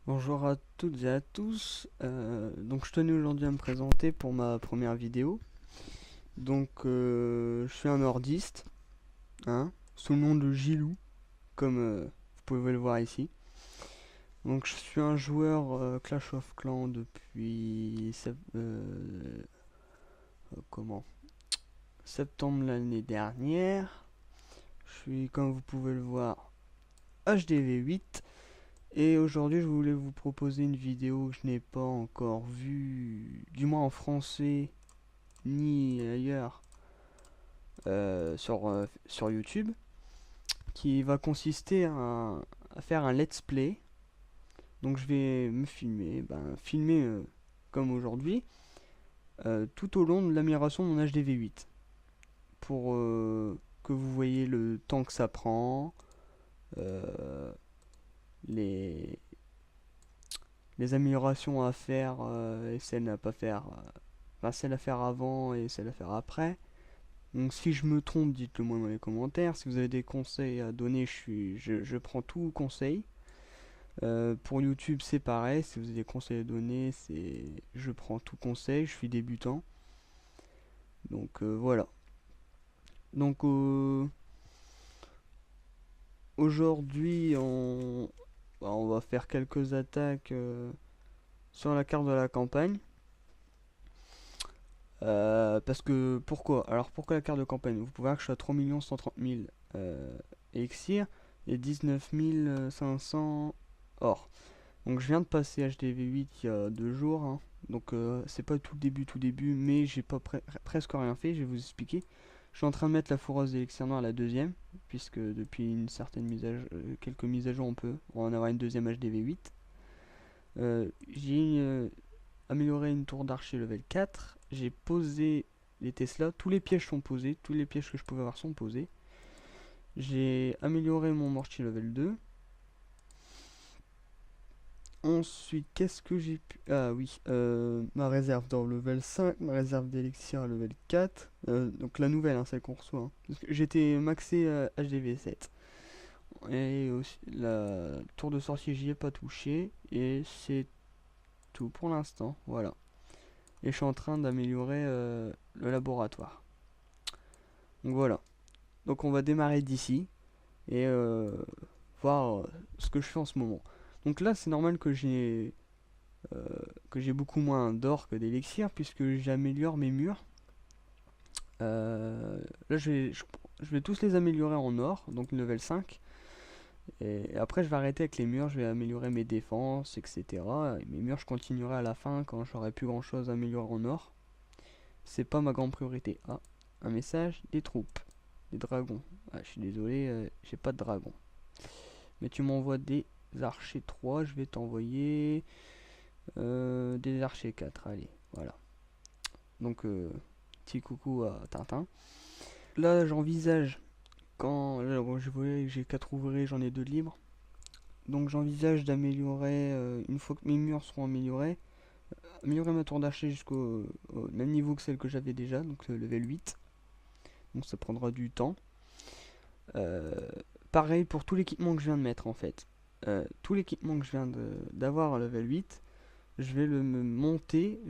Bonjour à toutes et à tous. Donc je tenais aujourd'hui à me présenter pour ma première vidéo. Je suis un nordiste, hein, sous le nom de Gilou, comme vous pouvez le voir ici. Donc je suis un joueur Clash of Clans depuis comment septembre l'année dernière. Je suis, comme vous pouvez le voir, HDV8. Et aujourd'hui, je voulais vous proposer une vidéo que je n'ai pas encore vue, du moins en français, ni ailleurs, sur YouTube, qui va consister à faire un let's play. Donc je vais me filmer, filmer comme aujourd'hui, tout au long de l'amélioration de mon HDV8, pour que vous voyez le temps que ça prend, euh, les, les améliorations à faire et celles à pas faire, celles à faire avant et celles à faire après. Donc si je me trompe, dites-le moi dans les commentaires. Si vous avez des conseils à donner, je prends tout conseil. Pour YouTube, c'est pareil. Si vous avez des conseils à donner, je prends tout conseil. Je suis débutant. Voilà. Donc aujourd'hui, on va faire quelques attaques sur la carte de la campagne. Parce que pourquoi? Alors pourquoi la carte de campagne? Vous pouvez voir que je suis à 3 130 000 élixirs et 19 500 or. Donc je viens de passer HDV8 il y a 2 jours, hein. Donc c'est pas tout début, mais j'ai pas presque rien fait, je vais vous expliquer. Je suis en train de mettre la foreuse d'élixir noir à la deuxième, puisque depuis une certaine quelques mises à jour on va en avoir une deuxième HDV8. J'ai amélioré une tour d'archer level 4, j'ai posé les Tesla, tous les pièges sont posés, tous les pièges que je pouvais avoir sont posés. J'ai amélioré mon mortier level 2. Ensuite, qu'est-ce que j'ai pu... Ah oui, ma réserve d'or level 5, ma réserve d'élixir level 4. Donc la nouvelle, hein, celle qu'on reçoit, hein. Parce que j'étais maxé HDV7. Et aussi, la tour de sorcier, j'y ai pas touché. Et c'est tout pour l'instant, voilà. Et je suis en train d'améliorer le laboratoire. Donc voilà. Donc on va démarrer d'ici et voir ce que je fais en ce moment. Donc là, c'est normal euh, que j'ai beaucoup moins d'or que d'élixir puisque j'améliore mes murs. Là, je vais tous les améliorer en or, donc level 5. Et après, je vais arrêter avec les murs, je vais améliorer mes défenses, etc. Et mes murs, je continuerai à la fin quand j'aurai plus grand chose à améliorer en or. C'est pas ma grande priorité. Ah, un message, des troupes, des dragons. Ah, je suis désolé, j'ai pas de dragon. Mais tu m'envoies des archers 3, je vais t'envoyer des archers 4. Allez, voilà. Donc, petit coucou à Tintin. Là, j'envisage, quand là, bon, je voyais que j'ai 4 ouvriers, j'en ai 2 de libres. Donc, j'envisage d'améliorer, une fois que mes murs seront améliorés, améliorer ma tour d'archer au même niveau que celle que j'avais déjà, donc level 8. Donc, ça prendra du temps. Euh, Pareil pour tout l'équipement que je viens de mettre en fait. Tout l'équipement que je viens d'avoir à level 8, je vais le monter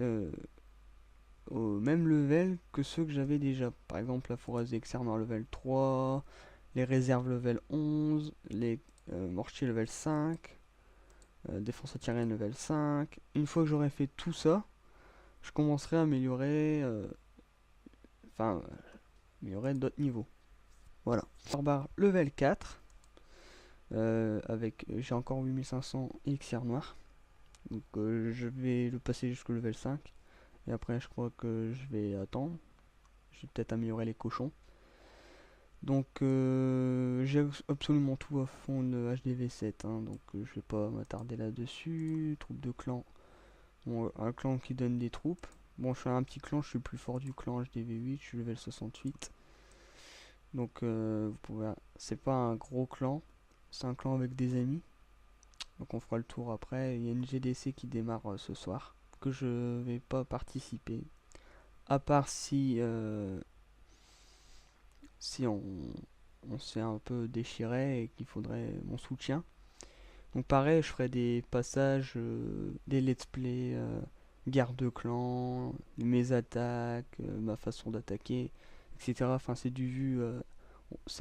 au même level que ceux que j'avais déjà. Par exemple, la fourreuse externe en level 3, les réserves level 11, les mortiers level 5, défense antiaérienne level 5. Une fois que j'aurai fait tout ça, je commencerai à améliorer, enfin, améliorer d'autres niveaux. Voilà. Barbare level 4. J'ai encore 8500 élixirs noirs. Donc je vais le passer jusqu'au level 5. Et après je crois que je vais attendre. Je vais peut-être améliorer les cochons. Donc j'ai absolument tout à fond le HDV7, hein, donc je vais pas m'attarder là-dessus. Troupe de clan. Bon, un clan qui donne des troupes. Bon, je suis un petit clan, je suis le plus fort du clan HDV8, je suis level 68. Donc vous pouvez... C'est pas un gros clan, c'est un clan avec des amis. Donc on fera le tour après. Il y a une GDC qui démarre ce soir, que je vais pas participer. À part si on s'est un peu déchiré et qu'il faudrait mon soutien. Donc pareil, je ferai des passages, des let's play, guerre de clans, mes attaques, ma façon d'attaquer, etc. Enfin, c'est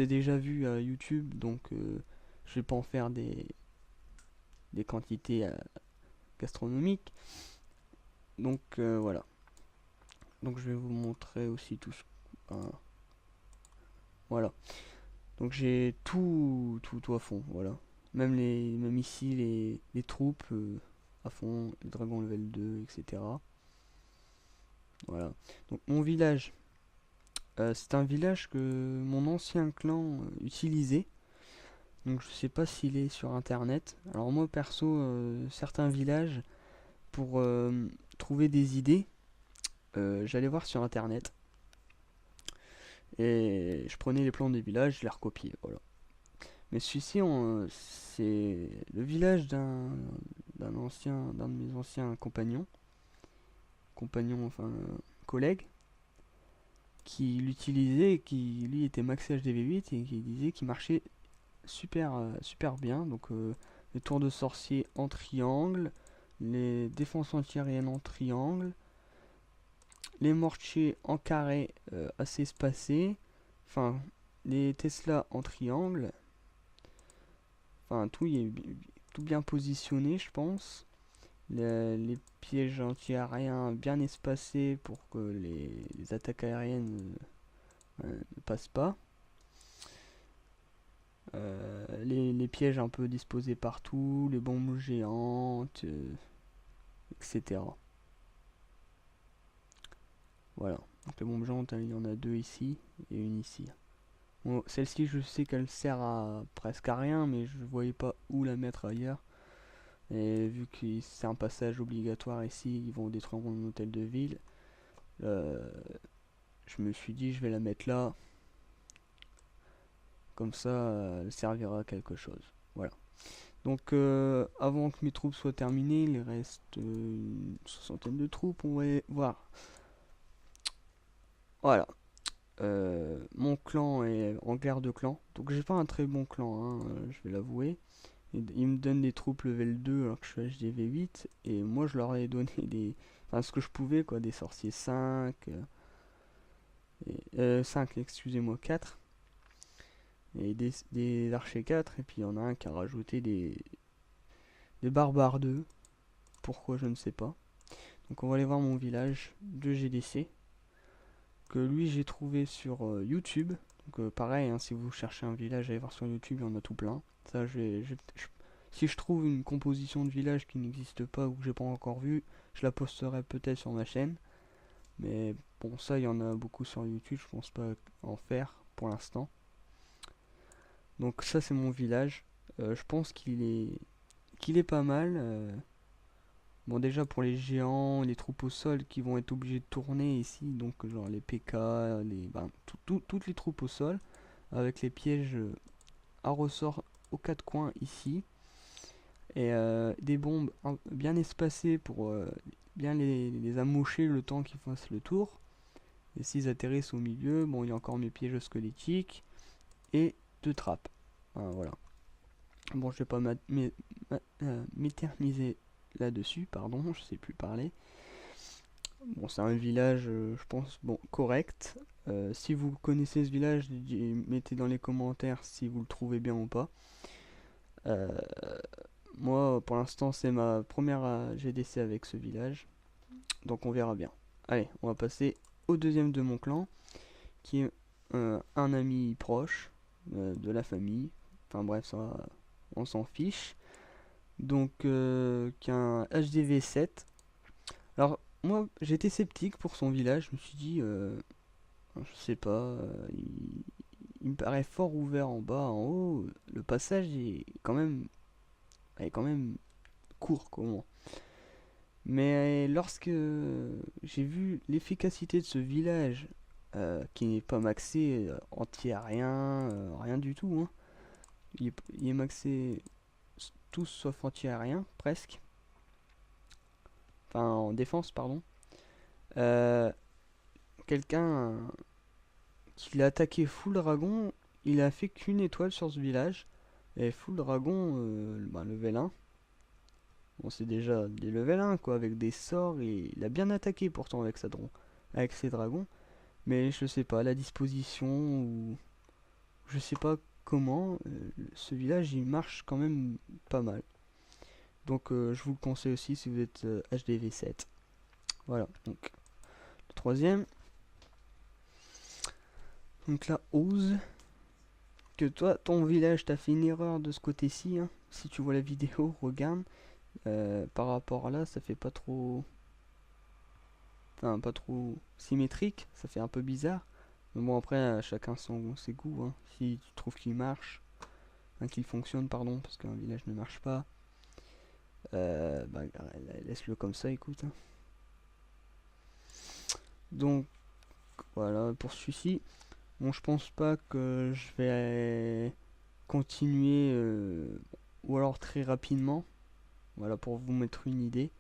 déjà vu à YouTube, donc je vais pas en faire des quantités gastronomiques. Donc voilà. Donc je vais vous montrer aussi tout ce... voilà. Donc j'ai tout à fond, voilà. Même ici, les troupes à fond, les dragons level 2, etc. Voilà. Donc mon village, c'est un village que mon ancien clan utilisait. Donc je sais pas s'il est sur internet. Alors moi perso, certains villages, pour trouver des idées, j'allais voir sur internet. Et je prenais les plans des villages, je les recopiais, voilà. Mais celui-ci, c'est le village d'un de mes anciens compagnons, enfin collègues, qui l'utilisait, et qui lui était maxé HDV8 et qui disait qu'il marchait super bien. Donc les tours de sorcier en triangle, les défenses antiaériennes en triangle, les mortiers en carré assez espacés, enfin les Tesla en triangle, enfin tout bien positionné, je pense. Les pièges anti-aériens bien espacés pour que les attaques aériennes ne passent pas. Les pièges un peu disposés partout, les bombes géantes, etc. Voilà. Donc les bombes géantes, il y en a deux ici et une ici. Bon, celle-ci, je sais qu'elle sert à presque à rien, mais je voyais pas où la mettre ailleurs. Et vu que c'est un passage obligatoire ici, ils vont détruire mon hôtel de ville. Euh, je me suis dit, je vais la mettre là. Comme ça, elle servira à quelque chose. Voilà. Donc, avant que mes troupes soient terminées, il reste une soixantaine de troupes, on va voir. Voilà. Mon clan est en guerre de clan. Donc, j'ai pas un très bon clan, hein, je vais l'avouer. Il me donne des troupes level 2 alors que je suis HDV 8. Et moi, je leur ai donné enfin, ce que je pouvais, quoi. Des sorciers 5. 5, excusez-moi, 4. Et des archers 4. Et puis, il y en a un qui a rajouté des barbares 2. Pourquoi, je ne sais pas. Donc, on va aller voir mon village de GDC. Que lui, j'ai trouvé sur YouTube. Donc, pareil, hein, si vous cherchez un village, allez voir sur YouTube, il y en a tout plein. Ça, si je trouve une composition de village qui n'existe pas ou que j'ai pas encore vu, je la posterai peut-être sur ma chaîne. Mais bon, ça, il y en a beaucoup sur YouTube, je pense pas en faire pour l'instant. Donc ça, c'est mon village. Je pense qu'il est pas mal. Bon, déjà pour les géants, les troupes au sol qui vont être obligés de tourner ici, donc genre les PK, toutes les troupes au sol, avec les pièges à ressort aux quatre coins ici. Et des bombes bien espacées pour bien les amocher le temps qu'ils fassent le tour. Et s'ils atterrissent au milieu, bon, il y a encore mes pièges squelettiques et deux trappes. Voilà. Bon, je vais pas m'éterniser là-dessus, pardon, je sais plus parler. Bon, c'est un village, je pense, bon, correct. Si vous connaissez ce village, mettez dans les commentaires si vous le trouvez bien ou pas. Euh, Moi, pour l'instant, c'est ma première GDC avec ce village. Donc on verra bien. Allez, on va passer au deuxième de mon clan, qui est un ami proche de la famille. Enfin bref, ça, on s'en fiche. Donc, qui a un HDV 7. Alors, moi, j'étais sceptique pour son village. Je me suis dit, je sais pas, il me paraît fort ouvert en bas, en haut. Le passage est quand même court, comment. Mais lorsque j'ai vu l'efficacité de ce village, qui n'est pas maxé anti-aérien, rien du tout, hein. Il est maxé tous sauf anti-aérien, presque. Enfin, en défense, pardon. Euh, Quelqu'un qui l'a attaqué full dragon, il a fait qu'une étoile sur ce village. Et full dragon, bah, level 1. Bon, c'est déjà des level 1 quoi, avec des sorts, et il a bien attaqué pourtant avec avec ses dragons. Mais je sais pas, la disposition, ou je sais pas comment, ce village il marche quand même pas mal. Donc je vous le conseille aussi si vous êtes HDV7. Voilà, donc le troisième. Donc là, ose que toi, ton village, t'as fait une erreur de ce côté-ci. Hein. Si tu vois la vidéo, regarde. Par rapport à là, ça fait pas trop... Enfin, pas trop symétrique. Ça fait un peu bizarre. Mais bon, après, chacun ses goûts. Hein. Si tu trouves qu'il marche, hein, qu'il fonctionne, pardon, parce qu'un village ne marche pas, bah, laisse-le comme ça, écoute. Hein. Donc, voilà, pour celui-ci. Bon, je pense pas que je vais continuer, ou alors très rapidement. Voilà, pour vous mettre une idée.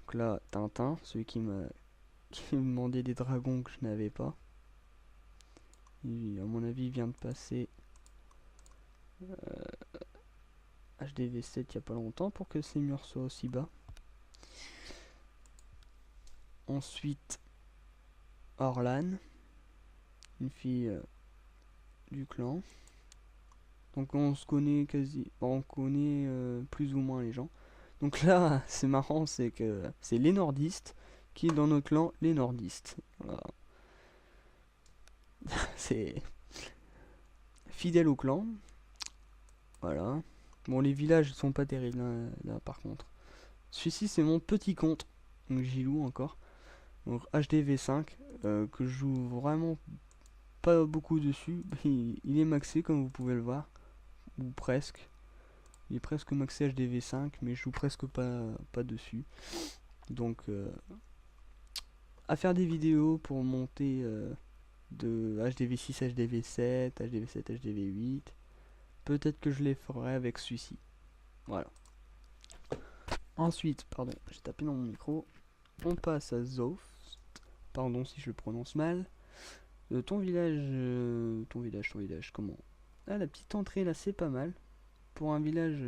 Donc là, Tintin, celui qui me demandait des dragons que je n'avais pas. À mon avis, il vient de passer HDV7 il n'y a pas longtemps pour que ces murs soient aussi bas. Ensuite, Orlan, une fille du clan. Donc on se connaît quasi, bon, on connaît plus ou moins les gens. Donc là, c'est marrant, c'est que c'est les nordistes qui dans notre clan, les nordistes. Voilà. C'est fidèle au clan. Voilà. Bon, les villages sont pas terribles hein, là par contre. Celui-ci c'est mon petit compte. Donc j'y loue encore. Donc HDV5 que je joue vraiment pas beaucoup dessus. Il est maxé comme vous pouvez le voir. Ou presque. Il est presque maxé HDV5 mais je joue presque pas dessus. Donc à faire des vidéos pour monter de HDV6, HDV7, HDV7, HDV8. Peut-être que je les ferai avec celui-ci. Voilà. Ensuite, pardon, j'ai tapé dans mon micro. On passe à Zof. Pardon si je le prononce mal. Ton village, comment? Ah, la petite entrée là, c'est pas mal. Pour un village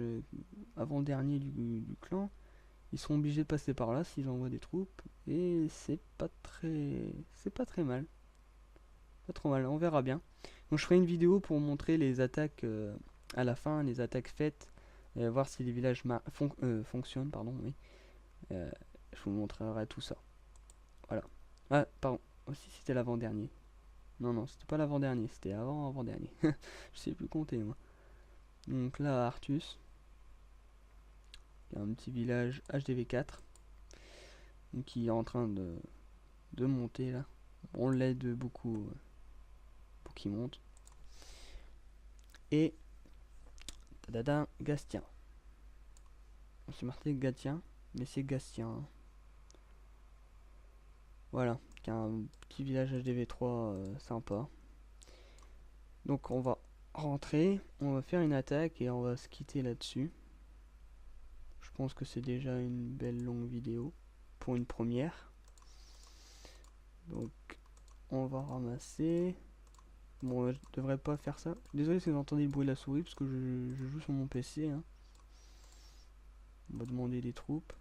avant-dernier du clan, ils sont obligés de passer par là s'ils envoient des troupes. Et c'est pas très mal. Pas trop mal, on verra bien. Donc je ferai une vidéo pour montrer les attaques à la fin, les attaques faites. Voir si les villages fonctionnent, pardon, oui. Je vous montrerai tout ça. Voilà. Ah, pardon. Aussi, c'était l'avant-dernier. Non, non, c'était pas l'avant-dernier, c'était avant-avant-dernier. Je sais plus compter, moi. Donc là, Artus. Il y a un petit village HDV4. Donc, qui est en train de monter, là. On l'aide beaucoup pour qu'il monte. Et... Tadada, Gastien. On s'est marqué Gatien, mais c'est Gastien. Hein. Voilà, qui a un petit village HDV3 sympa. Donc on va rentrer, on va faire une attaque et on va se quitter là-dessus. Je pense que c'est déjà une belle longue vidéo pour une première. Donc on va ramasser. Bon, je devrais pas faire ça. Désolé si vous entendez le bruit de la souris parce que je joue sur mon PC. Hein. On va demander des troupes.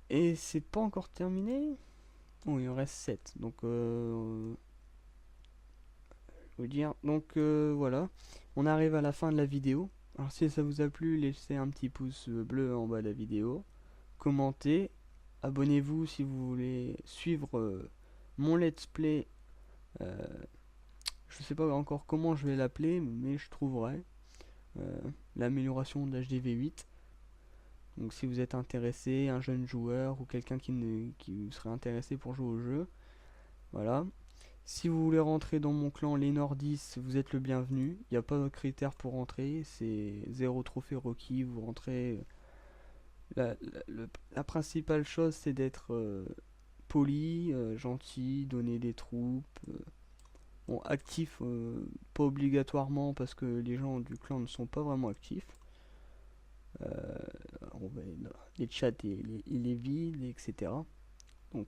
Et c'est pas encore terminé. Oh, il en reste 7. Donc vous dire. Donc voilà, on arrive à la fin de la vidéo. Alors si ça vous a plu, laissez un petit pouce bleu en bas de la vidéo. Commentez. Abonnez-vous si vous voulez suivre mon let's play. Euh, je sais pas encore comment je vais l'appeler, mais je trouverai. L'amélioration de l'HDV8. Donc si vous êtes intéressé, un jeune joueur ou quelqu'un qui serait intéressé pour jouer au jeu, voilà. Si vous voulez rentrer dans mon clan les Nordis, vous êtes le bienvenu. Il n'y a pas de critères pour rentrer, c'est 0 trophée requis, vous rentrez. La principale chose c'est d'être poli, gentil, donner des troupes. Bon, actif, pas obligatoirement parce que les gens du clan ne sont pas vraiment actifs. Les chats il est vide, etc. Donc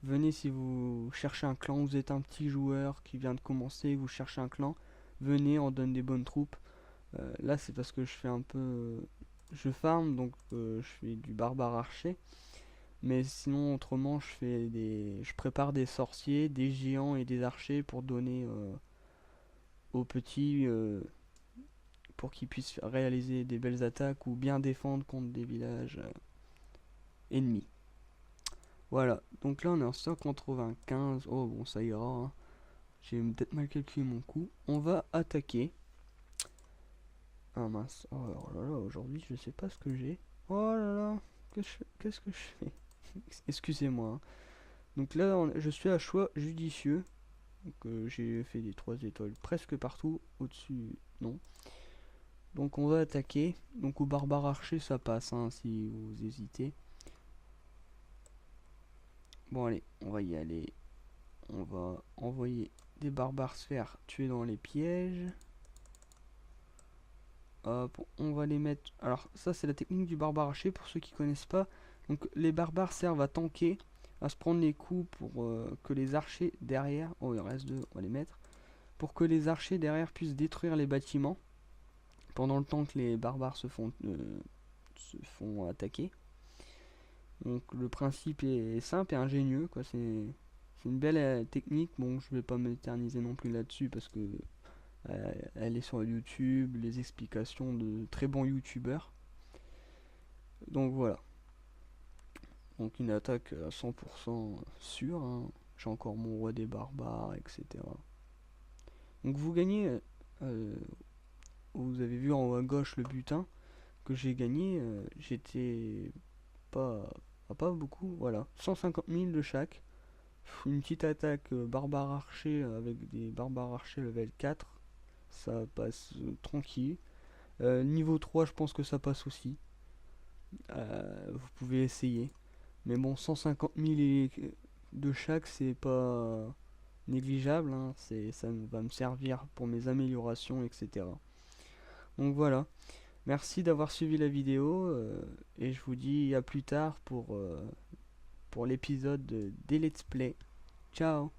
venez si vous cherchez un clan, vous êtes un petit joueur qui vient de commencer, vous cherchez un clan, venez, on donne des bonnes troupes. Là c'est parce que je fais un peu, je farm, donc je fais du barbare archer. Mais sinon autrement je prépare des sorciers, des géants et des archers pour donner aux petits, pour qu'ils puissent réaliser des belles attaques ou bien défendre contre des villages ennemis. Voilà, donc là on est en 195. Oh bon, ça ira, hein. J'ai peut-être mal calculé mon coup. On va attaquer. Ah mince, oh là là, aujourd'hui je sais pas ce que j'ai. Oh là là, qu'est-ce que je fais? Excusez-moi, hein. Donc là je suis à choix judicieux. Donc j'ai fait des 3 étoiles presque partout. Au-dessus, non. Donc on va attaquer. Donc au barbare archer ça passe, hein, si vous hésitez. Bon allez, on va y aller. On va envoyer des barbares se faire tuer dans les pièges. Hop, on va les mettre. Alors ça c'est la technique du barbare archer pour ceux qui connaissent pas. Donc les barbares servent à tanker, à se prendre les coups pour que les archers derrière, oh il en reste deux, on va les mettre, pour que les archers derrière puissent détruire les bâtiments pendant le temps que les barbares se font attaquer. Donc le principe est simple et ingénieux, quoi. C'est une belle technique. Bon, je vais pas m'éterniser non plus là-dessus parce que elle est sur YouTube, les explications de très bons youtubeurs. Donc voilà. Donc une attaque à 100% sûre, hein. J'ai encore mon roi des barbares, etc. Donc vous gagnez, vous avez vu en haut à gauche le butin que j'ai gagné. J'étais pas, pas beaucoup, voilà. 150 000 de chaque. Une petite attaque barbare archer avec des barbares archers level 4. Ça passe tranquille. Niveau 3, je pense que ça passe aussi. Vous pouvez essayer. Mais bon, 150 000 de chaque, c'est pas négligeable, hein. Ça va me servir pour mes améliorations, etc. Donc voilà. Merci d'avoir suivi la vidéo. Et je vous dis à plus tard pour l'épisode des Let's Play. Ciao!